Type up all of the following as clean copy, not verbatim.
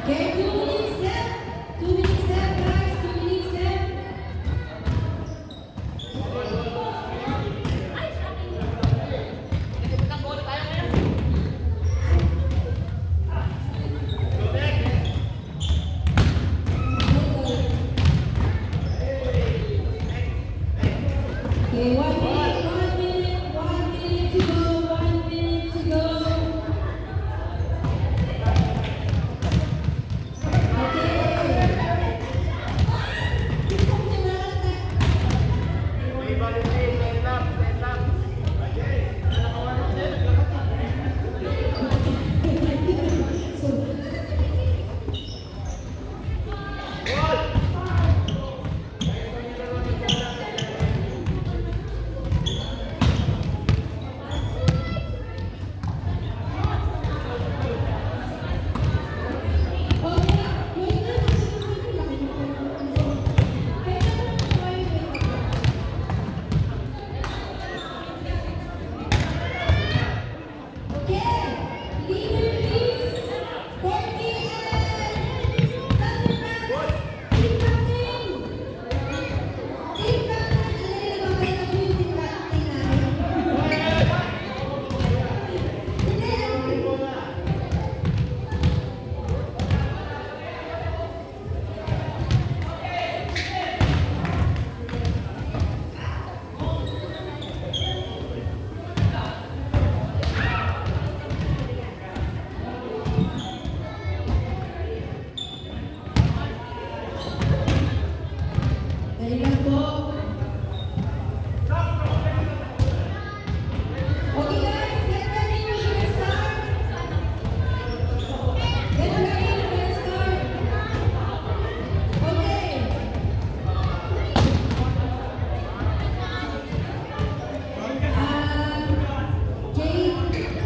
Okay, 2 minutes left. 2 minutes left, guys. 2 minutes left. Okay, 1 minute, 1 minute, 1 minute to go, 1 minute to go. Dali lang po. Okay guys, get ready, we're gonna start. Get ready, we're gonna start. Okay. Jade, sorry,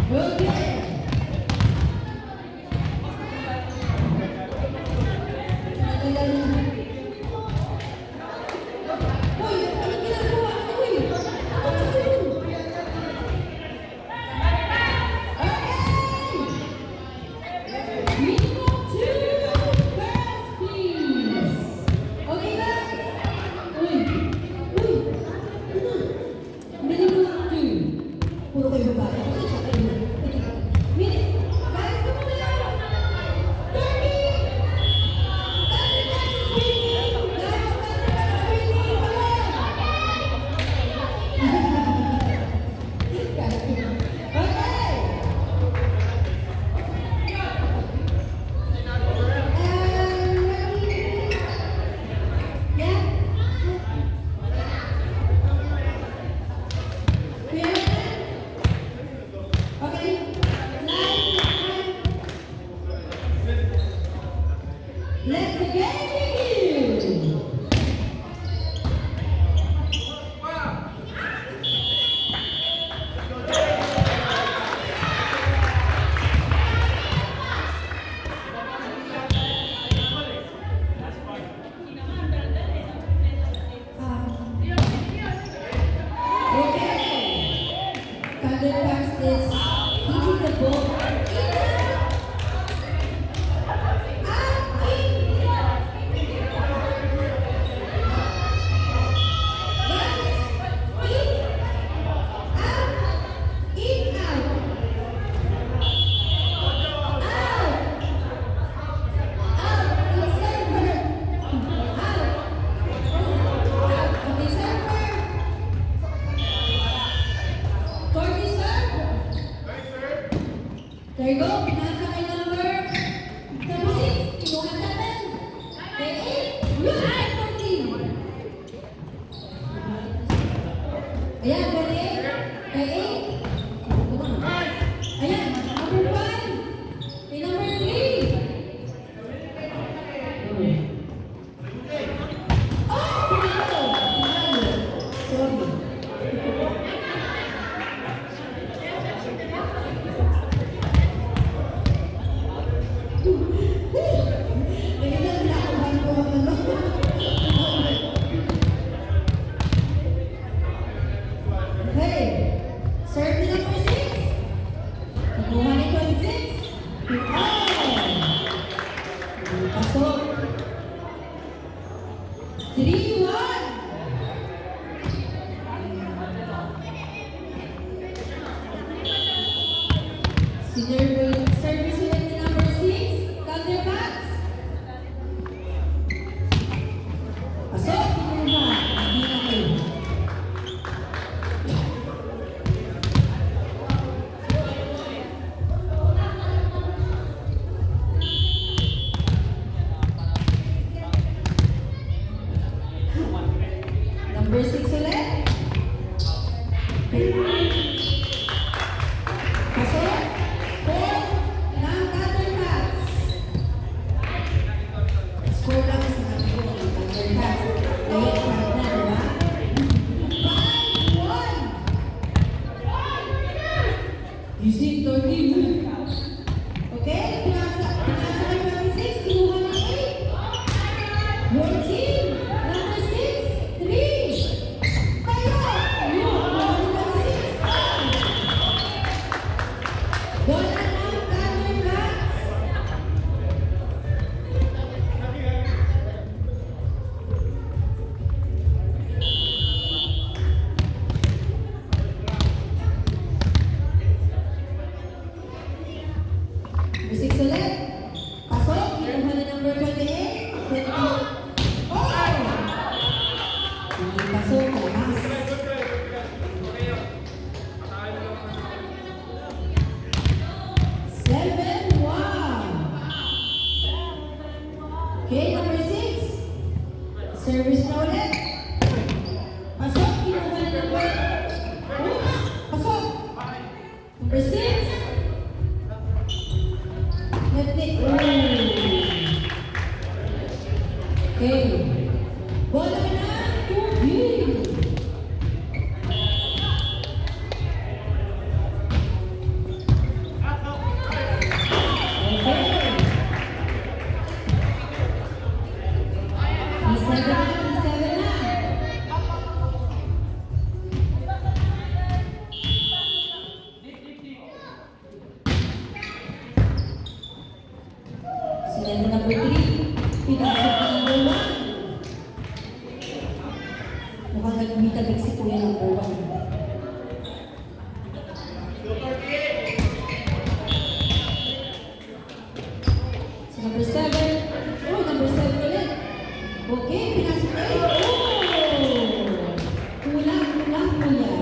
hello Jade. Kapit pa daw. Puro kayo babae. Minute. Guys, come on now. 30. 30 seconds remaining. Guys, 30 seconds remaining. Okay. Ready? Yeah. Okay. Let the game begin. Okay. Contest is hitting the ball. There you go. Nasa kay number 36. Kinuha 7. Kay 8. Look at 14. Ayan, kay 8. Kay 8. Come on. Pasok. 3-1. Service unit number 6, counterpats. Pasok, counterpat. Hindi na kayo. Number 6 ulit. Pasok. 4 ng counterpats. Score lang sa natin ko ng counterpats. Kaya kahit na, diba? 5-1. Using 30. Okay? Pinasa kay 26. Kinuha ng 8. Your team. Number 6. 3. Tayo. Bola ng counterpats. Music ulit. Pasok. Kinuha na number 28. 20. Oh! Hindi pasok. Labas. 7-1. Okay, number 6. Service na ulit. Pasok. Kinuha na number. Oops. Pasok. Number 6. Okay. Bola na 2B. Sinend number 3. Pinasok na number 1. Mukhang nagmitabig si Kuya number 1. So number 7. Oh, number 7 ulit. Okay, pinasok na 8. Oh! Kulang, Kuya.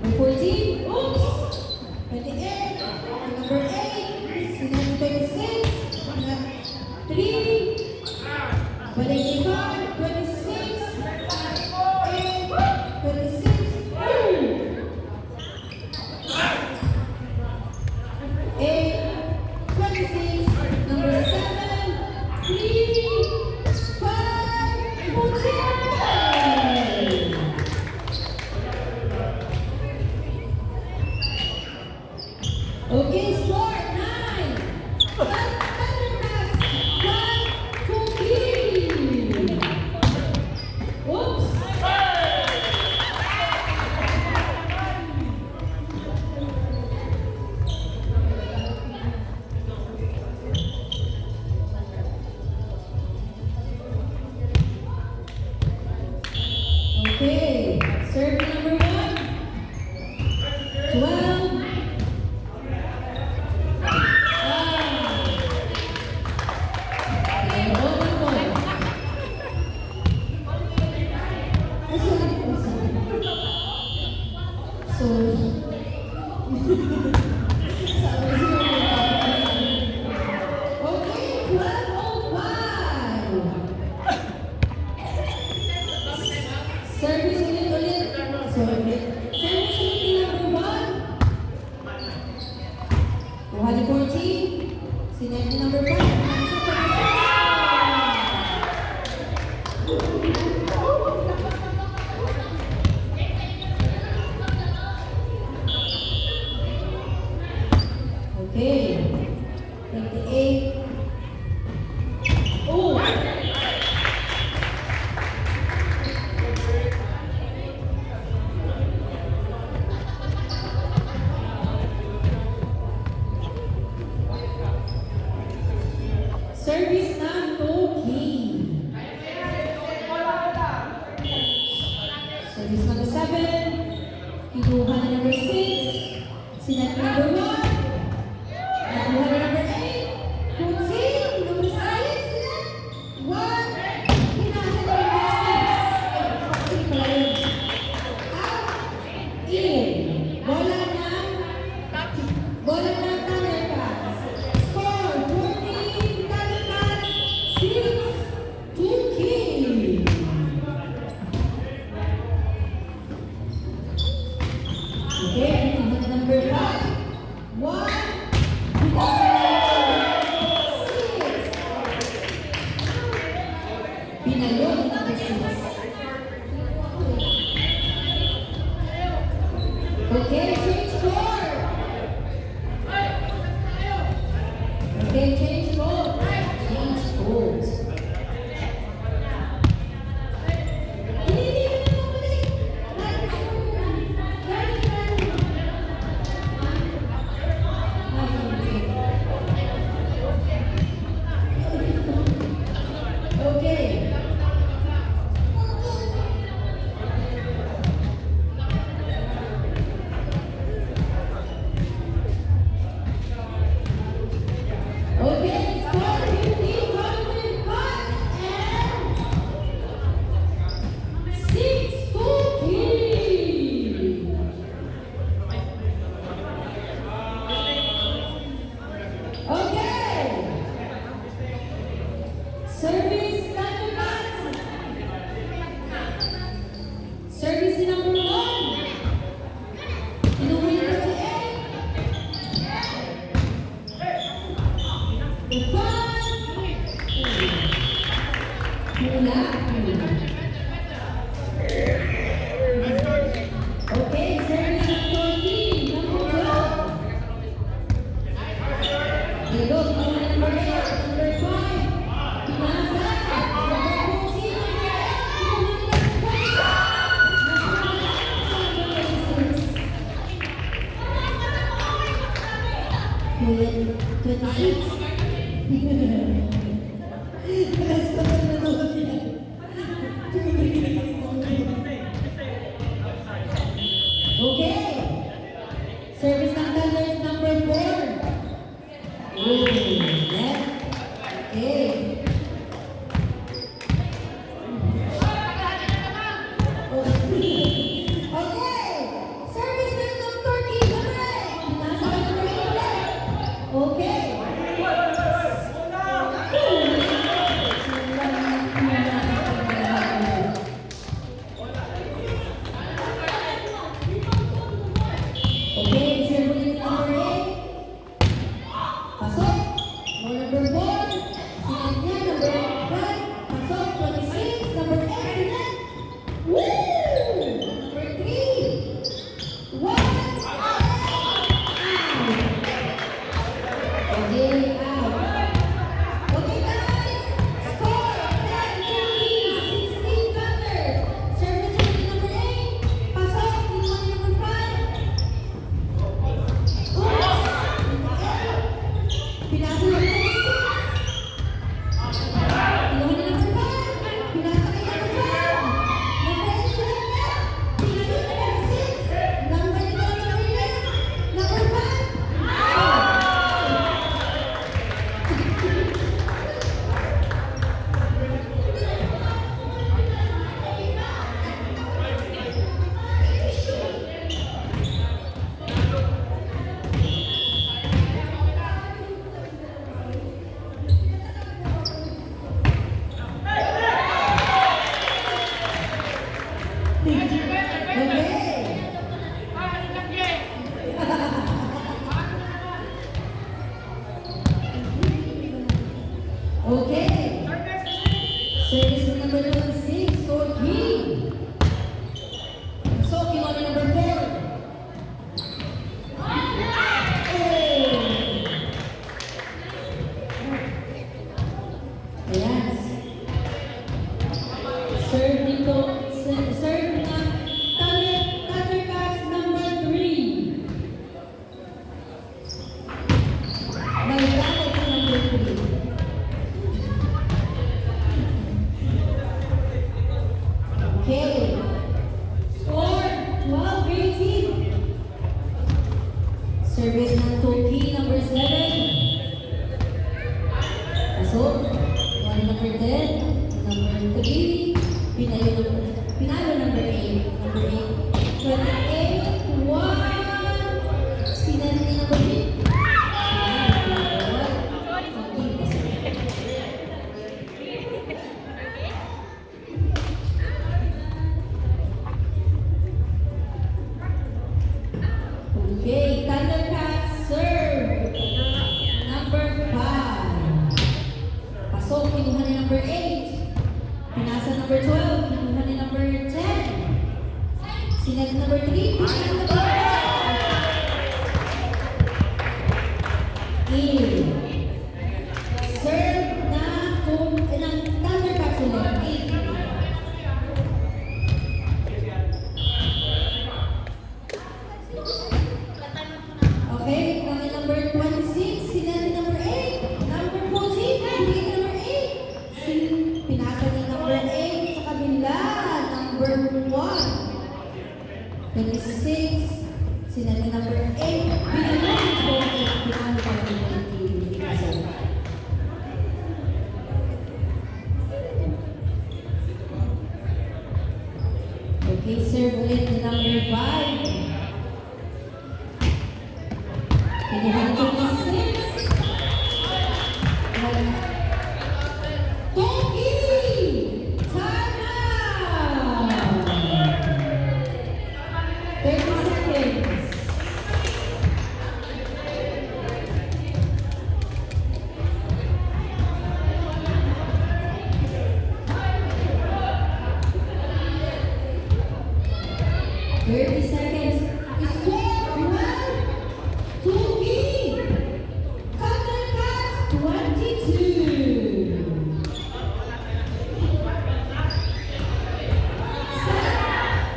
Number 14. Oops! 28. Number 8. Sinang 26. 3. Balik 5. 26. 8. 26. 8. 26. Number 7. 3. 5. 14. Okay, score 9. Counterpats 1-3. Oops. Okay, serve number 1. 12. Service ulit. Service number 1. Kuhali 14. Sinend number 5. Okay. 28. Oh! Service number 7. Kinuha na number 6. Sinet number 1. Nakuha na number 8. Putin, number 6. Sinet. 1. Pinasa na number 6. Putin pala yun. Out. In. Bola ng Thundercats. Score 14. Thundercats 6. 2 kill. Okay, number 5. 1. Pinayo ni number 6. Okay, change score. Okay, change score. Change scores. Okay. Okay, score 15, Jonathan Cuts, and 6 cookies. Okay. Service number 1. Service number 1. Inuwi na ba okay, service number 14, number 12. Hello, number 8, number 5. Pinasa, number 14, number 26. Okay. Service ng Thunders number 4. Oh, yeah. Okay. Okay. Service ng number 13. Nasa number 8 ulit. Okay. Okay, service number 8. Pasok. Mo number 4. Sinet niya, number 5. Pasok, 26. Number 8, sinet. Woo! Number 3. 1. Out. Okay, out. Okay, guys. Score, 10 Cookies, 16 Thunders. Service number 8. Pasok, kinuha niya number 5. Pinasa na number 6. Kinuha na number 5. Pinasa kay number 12. Number 8 sila niya. Pinayo na number 6. Number 8 na number 11. Number 5. Okay. Service number 26, score 3. So, kinuha na number 4. Ayan. Serve dito. Serve na Thundercats number 3. May ballot number 3. Okay. service ng Toki, number 7. Pasok. One number 10. Number 3. Pinalo number 8. Number 8. 28. 1. Sinali ni number 8. Okay, Thundercats serve. Number 5. Pasok, kinuha ni number 8. Pinasa number 12, kinuha ni number 10. Sinag number 3, pinasa number 8. Serve ng Thundercats ulit. 8. Okay, kami number 26, sinali number 8. Number 14, hindi number 8. Pinasa ni number 8 sa kabila. Number 1. 26, sinali number 8. Pinalo number 8. Pinalo pa rin number 8. Okay, serve ulit ni number 5. Kinuha ko na 6. Toki! Sana! 30 seconds. Score 12. Toki! Thundercats 22.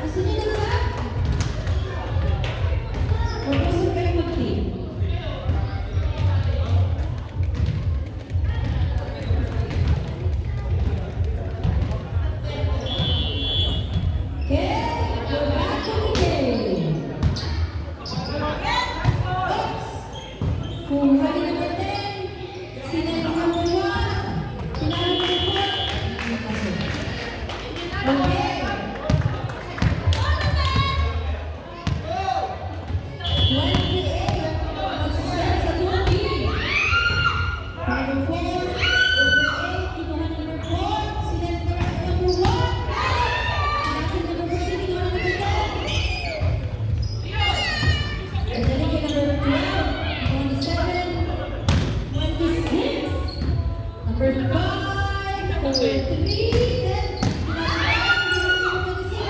Gusto niyo ng sap? O gusto kayo mag-team? Okay, we're back to the game. Kuha ni number 10. Sinali number 1. Pinalo number 4. Okay. 28. Magsaserve sa Toki. Number 4. Number 8. Kinuha number 4. Sinali number 1. Pinasa number 14. Kinuha number 10. Pinali kay number 12. 26. Number 5. 43. Then, number 26.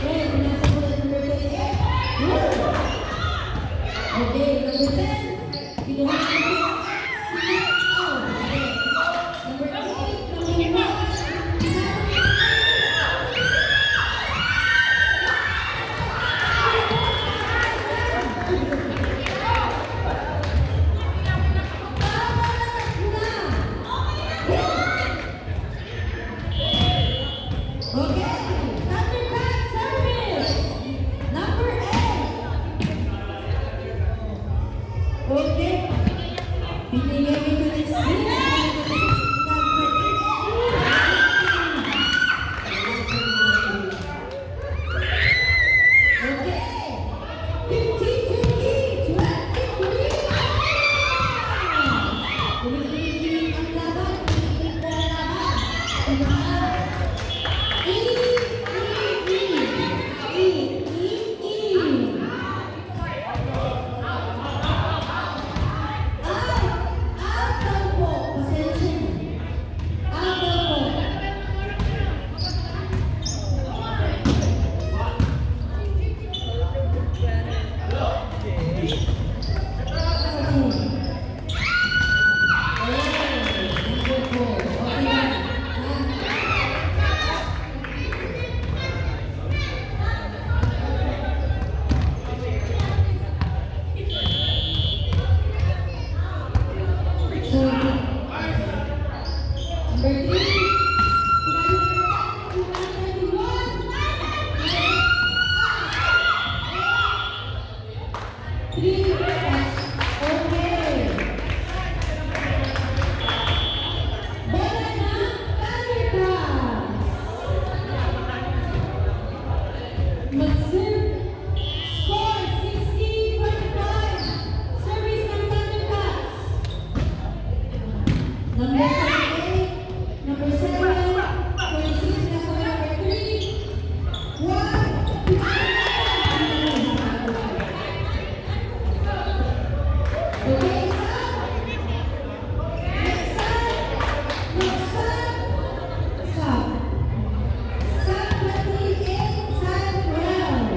Okay, pinasa ko na number 28. Okay, number 10. Kinuha number 6. Okay. Number 8. Number 1. Okay, Thundercats service. Number 8. 3 touch. Okay. Bola ng Thundercats. Mag-serve. Score 60-45. Service ng Thundercats. Number 38, number 7, 46 na sa number 3, 1. Okay, stop. Next stop. Stop. Stop 28, time round.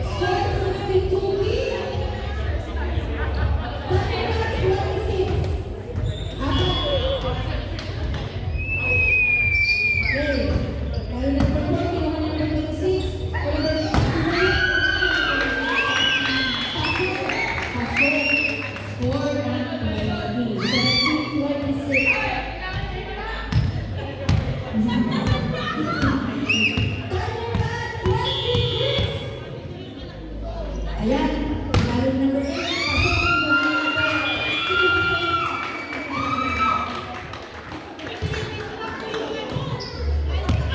Score 62 feet. Thundercats 26. Okay. Tayo nag-perform, kinuha ng number 26. Number 23. Score ng 20. 17-26. Thundercats 26. Ayan. Tayo number 8.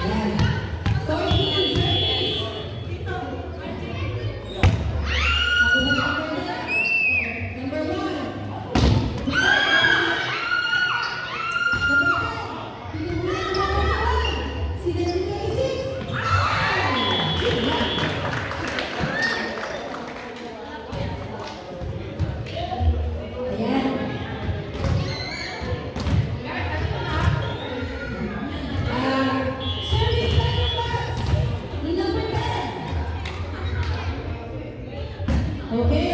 Ayan. 14 seconds. Number 1. Okay.